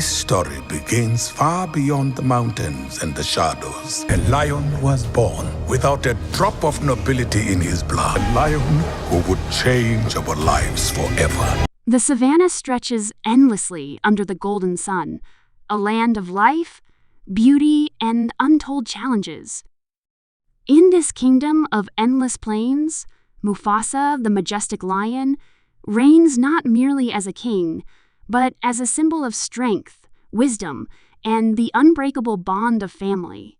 This story begins far beyond the mountains and the shadows. A lion was born without a drop of nobility in his blood. A lion who would change our lives forever. The savannah stretches endlessly under the golden sun, a land of life, beauty, and untold challenges. In this kingdom of endless plains, Mufasa, the majestic lion, reigns not merely as a king, but as a symbol of strength, wisdom, and the unbreakable bond of family.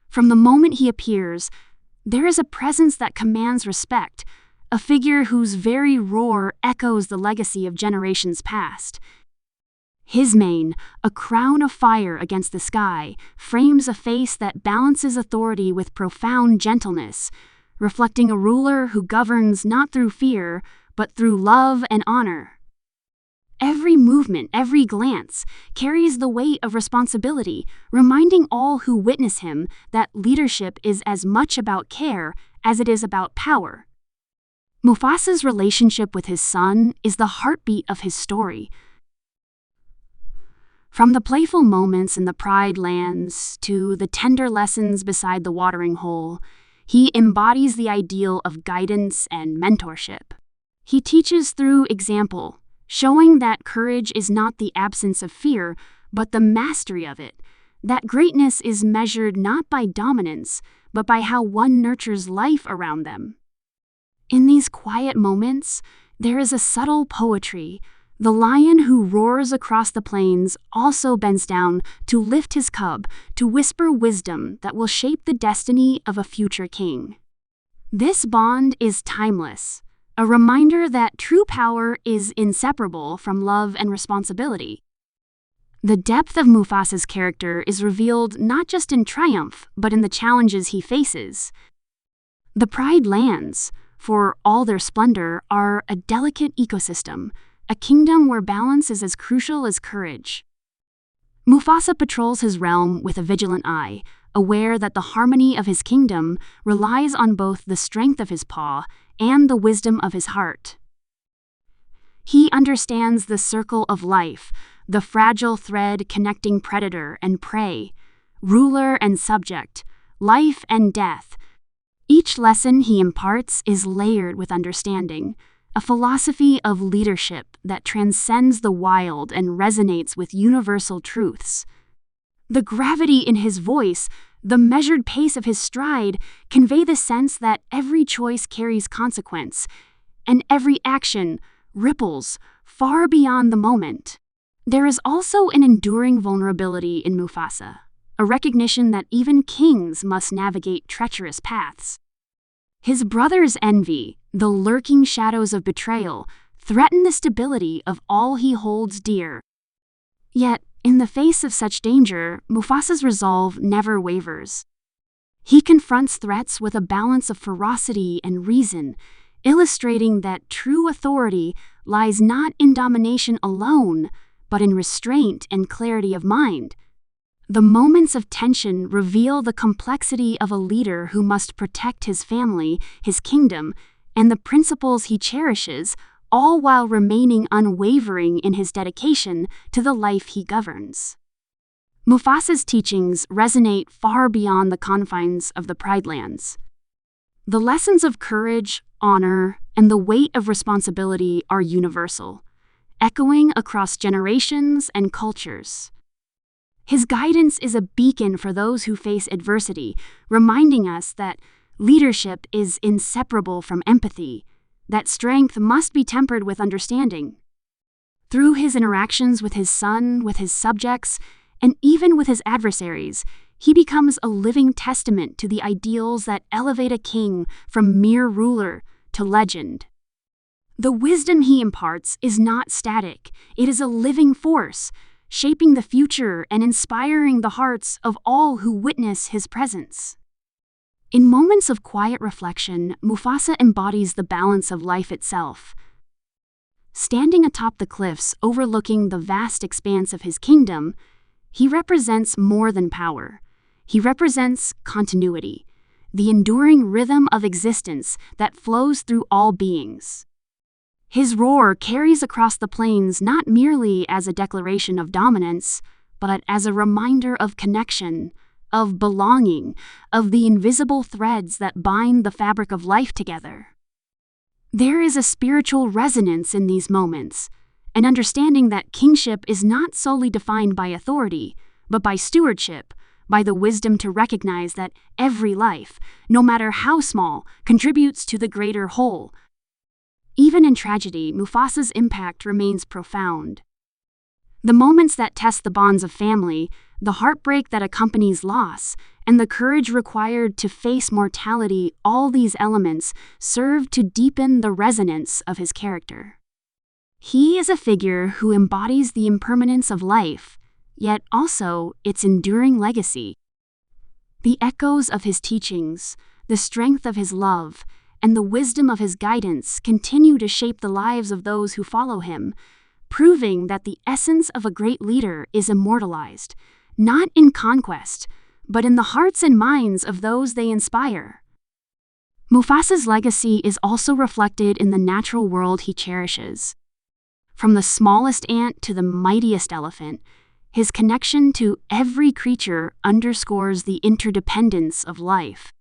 From the moment he appears, there is a presence that commands respect, a figure whose very roar echoes the legacy of generations past. His mane, a crown of fire against the sky, frames a face that balances authority with profound gentleness, reflecting a ruler who governs not through fear, but through love and honor. Every movement, every glance, carries the weight of responsibility, reminding all who witness him that leadership is as much about care as it is about power. Mufasa's relationship with his son is the heartbeat of his story. From the playful moments in the Pride Lands to the tender lessons beside the watering hole, he embodies the ideal of guidance and mentorship. He teaches through example, showing that courage is not the absence of fear, but the mastery of it, that greatness is measured not by dominance, but by how one nurtures life around them. In these quiet moments, there is a subtle poetry. The lion who roars across the plains also bends down to lift his cub, to whisper wisdom that will shape the destiny of a future king. This bond is timeless, a reminder that true power is inseparable from love and responsibility. The depth of Mufasa's character is revealed not just in triumph, but in the challenges he faces. The Pride Lands, for all their splendor, are a delicate ecosystem, a kingdom where balance is as crucial as courage. Mufasa patrols his realm with a vigilant eye, aware that the harmony of his kingdom relies on both the strength of his paw and the wisdom of his heart. He understands the circle of life, the fragile thread connecting predator and prey, ruler and subject, life and death. Each lesson he imparts is layered with understanding, a philosophy of leadership that transcends the wild and resonates with universal truths. The gravity in his voice, the measured pace of his stride, convey the sense that every choice carries consequence, and every action ripples far beyond the moment. There is also an enduring vulnerability in Mufasa, a recognition that even kings must navigate treacherous paths. His brother's envy, the lurking shadows of betrayal, threaten the stability of all he holds dear. Yet, in the face of such danger, Mufasa's resolve never wavers. He confronts threats with a balance of ferocity and reason, illustrating that true authority lies not in domination alone, but in restraint and clarity of mind. The moments of tension reveal the complexity of a leader who must protect his family, his kingdom, and the principles he cherishes, all while remaining unwavering in his dedication to the life he governs. Mufasa's teachings resonate far beyond the confines of the Pride Lands. The lessons of courage, honor, and the weight of responsibility are universal, echoing across generations and cultures. His guidance is a beacon for those who face adversity, reminding us that leadership is inseparable from empathy, that strength must be tempered with understanding. Through his interactions with his son, with his subjects, and even with his adversaries, he becomes a living testament to the ideals that elevate a king from mere ruler to legend. The wisdom he imparts is not static, it is a living force, shaping the future and inspiring the hearts of all who witness his presence. In moments of quiet reflection, Mufasa embodies the balance of life itself. Standing atop the cliffs overlooking the vast expanse of his kingdom, he represents more than power. He represents continuity, the enduring rhythm of existence that flows through all beings. His roar carries across the plains not merely as a declaration of dominance, but as a reminder of connection, of belonging, of the invisible threads that bind the fabric of life together. There is a spiritual resonance in these moments, an understanding that kingship is not solely defined by authority, but by stewardship, by the wisdom to recognize that every life, no matter how small, contributes to the greater whole. Even in tragedy, Mufasa's impact remains profound. The moments that test the bonds of family, the heartbreak that accompanies loss, and the courage required to face mortality, all these elements serve to deepen the resonance of his character. He is a figure who embodies the impermanence of life, yet also its enduring legacy. The echoes of his teachings, the strength of his love, and the wisdom of his guidance continue to shape the lives of those who follow him, proving that the essence of a great leader is immortalized, not in conquest, but in the hearts and minds of those they inspire. Mufasa's legacy is also reflected in the natural world he cherishes. From the smallest ant to the mightiest elephant, his connection to every creature underscores the interdependence of life.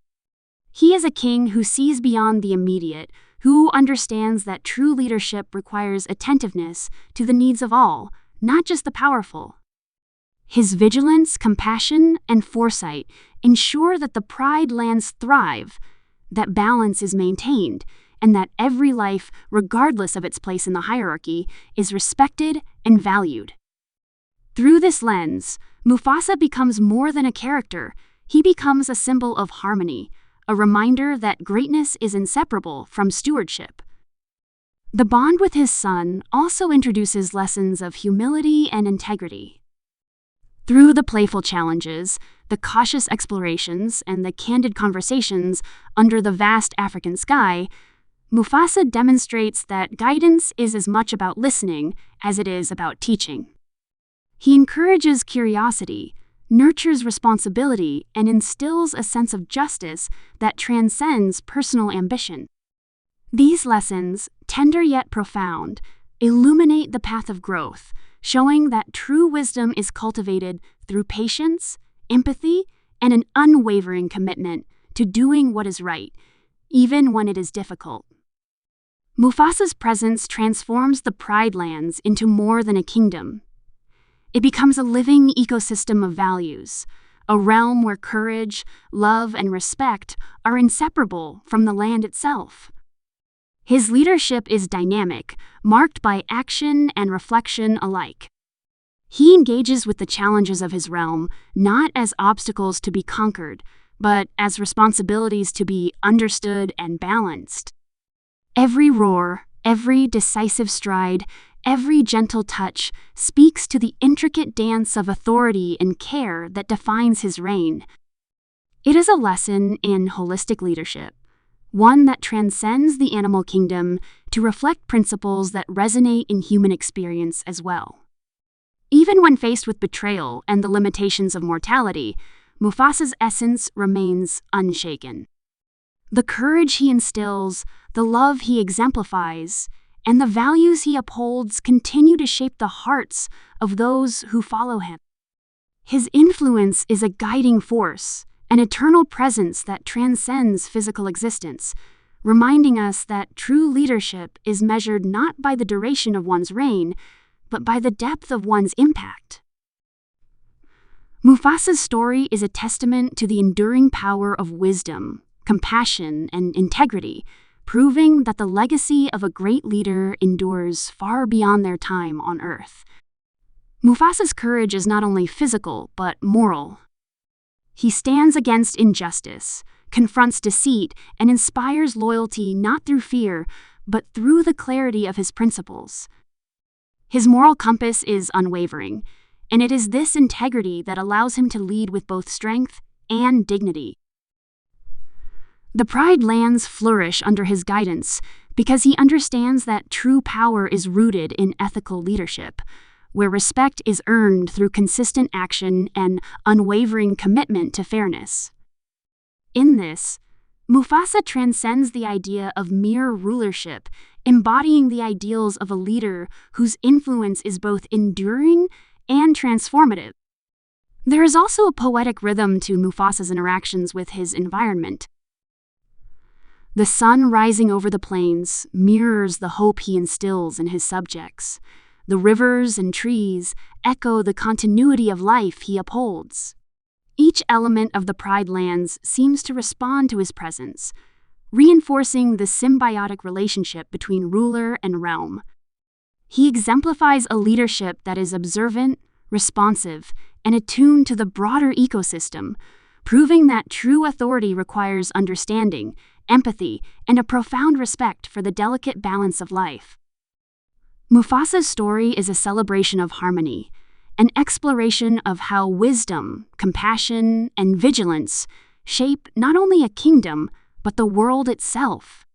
He is a king who sees beyond the immediate, who understands that true leadership requires attentiveness to the needs of all, not just the powerful. His vigilance, compassion, and foresight ensure that the pride lands thrive, that balance is maintained, and that every life, regardless of its place in the hierarchy, is respected and valued. Through this lens, Mufasa becomes more than a character. He becomes a symbol of harmony, a reminder that greatness is inseparable from stewardship. The bond with his son also introduces lessons of humility and integrity. Through the playful challenges, the cautious explorations, and the candid conversations under the vast African sky, Mufasa demonstrates that guidance is as much about listening as it is about teaching. He encourages curiosity, nurtures responsibility, and instills a sense of justice that transcends personal ambition. These lessons, tender yet profound, illuminate the path of growth, showing that true wisdom is cultivated through patience, empathy, and an unwavering commitment to doing what is right, even when it is difficult. Mufasa's presence transforms the Pride Lands into more than a kingdom. It becomes a living ecosystem of values, a realm where courage, love, and respect are inseparable from the land itself. His leadership is dynamic, marked by action and reflection alike. He engages with the challenges of his realm not as obstacles to be conquered, but as responsibilities to be understood and balanced. Every roar, every decisive stride, every gentle touch speaks to the intricate dance of authority and care that defines his reign. It is a lesson in holistic leadership, one that transcends the animal kingdom to reflect principles that resonate in human experience as well. Even when faced with betrayal and the limitations of mortality, Mufasa's essence remains unshaken. The courage he instills, the love he exemplifies, and the values he upholds continue to shape the hearts of those who follow him. His influence is a guiding force, an eternal presence that transcends physical existence, reminding us that true leadership is measured not by the duration of one's reign, but by the depth of one's impact. Mufasa's story is a testament to the enduring power of wisdom, compassion, and integrity, proving that the legacy of a great leader endures far beyond their time on Earth. Mufasa's courage is not only physical, but moral. He stands against injustice, confronts deceit, and inspires loyalty not through fear, but through the clarity of his principles. His moral compass is unwavering, and it is this integrity that allows him to lead with both strength and dignity. The Pride Lands flourish under his guidance because he understands that true power is rooted in ethical leadership, where respect is earned through consistent action and unwavering commitment to fairness. In this, Mufasa transcends the idea of mere rulership embodying the ideals of a leader whose influence is both enduring and transformative. There is also a poetic rhythm to Mufasa's interactions with his environment. The sun rising over the plains mirrors the hope he instills in his subjects. The rivers and trees echo the continuity of life he upholds. Each element of the Pride Lands seems to respond to his presence, reinforcing the symbiotic relationship between ruler and realm. He exemplifies a leadership that is observant, responsive, and attuned to the broader ecosystem, proving that true authority requires understanding, empathy, and a profound respect for the delicate balance of life. Mufasa's story is a celebration of harmony, an exploration of how wisdom, compassion, and vigilance shape not only a kingdom, but the world itself.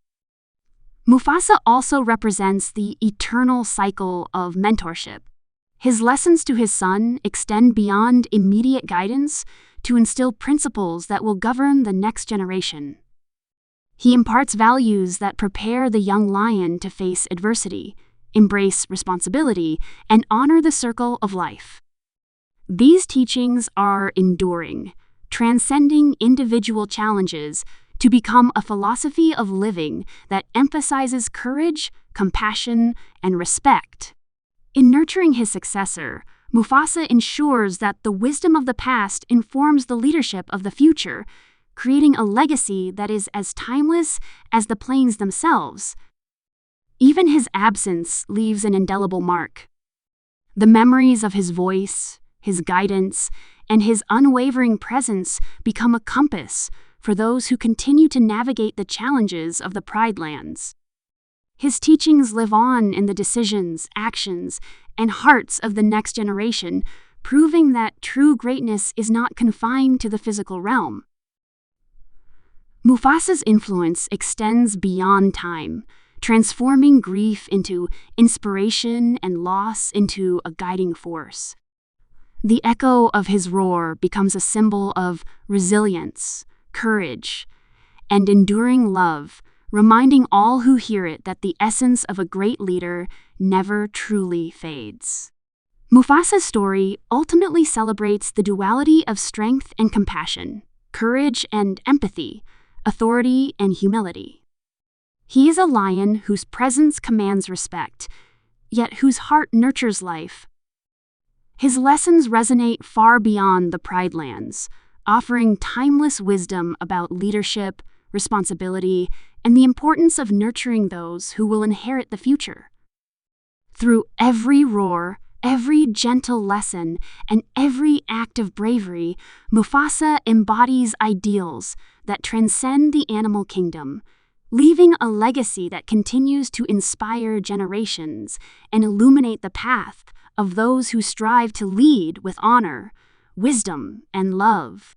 Mufasa also represents the eternal cycle of mentorship. His lessons to his son extend beyond immediate guidance to instill principles that will govern the next generation. He imparts values that prepare the young lion to face adversity, embrace responsibility, and honor the circle of life. These teachings are enduring, transcending individual challenges to become a philosophy of living that emphasizes courage, compassion, and respect. In nurturing his successor, Mufasa ensures that the wisdom of the past informs the leadership of the future, creating a legacy that is as timeless as the plains themselves. Even his absence leaves an indelible mark. The memories of his voice, his guidance, and his unwavering presence become a compass for those who continue to navigate the challenges of the Pride Lands. His teachings live on in the decisions, actions, and hearts of the next generation, proving that true greatness is not confined to the physical realm. Mufasa's influence extends beyond time, transforming grief into inspiration and loss into a guiding force. The echo of his roar becomes a symbol of resilience, courage, and enduring love, reminding all who hear it that the essence of a great leader never truly fades. Mufasa's story ultimately celebrates the duality of strength and compassion, courage and empathy, authority and humility. He is a lion whose presence commands respect, yet whose heart nurtures life. His lessons resonate far beyond the Pride Lands, offering timeless wisdom about leadership, responsibility, and the importance of nurturing those who will inherit the future. Through every roar, every gentle lesson, and every act of bravery, Mufasa embodies ideals that transcend the animal kingdom, leaving a legacy that continues to inspire generations and illuminate the path of those who strive to lead with honor, wisdom, and love.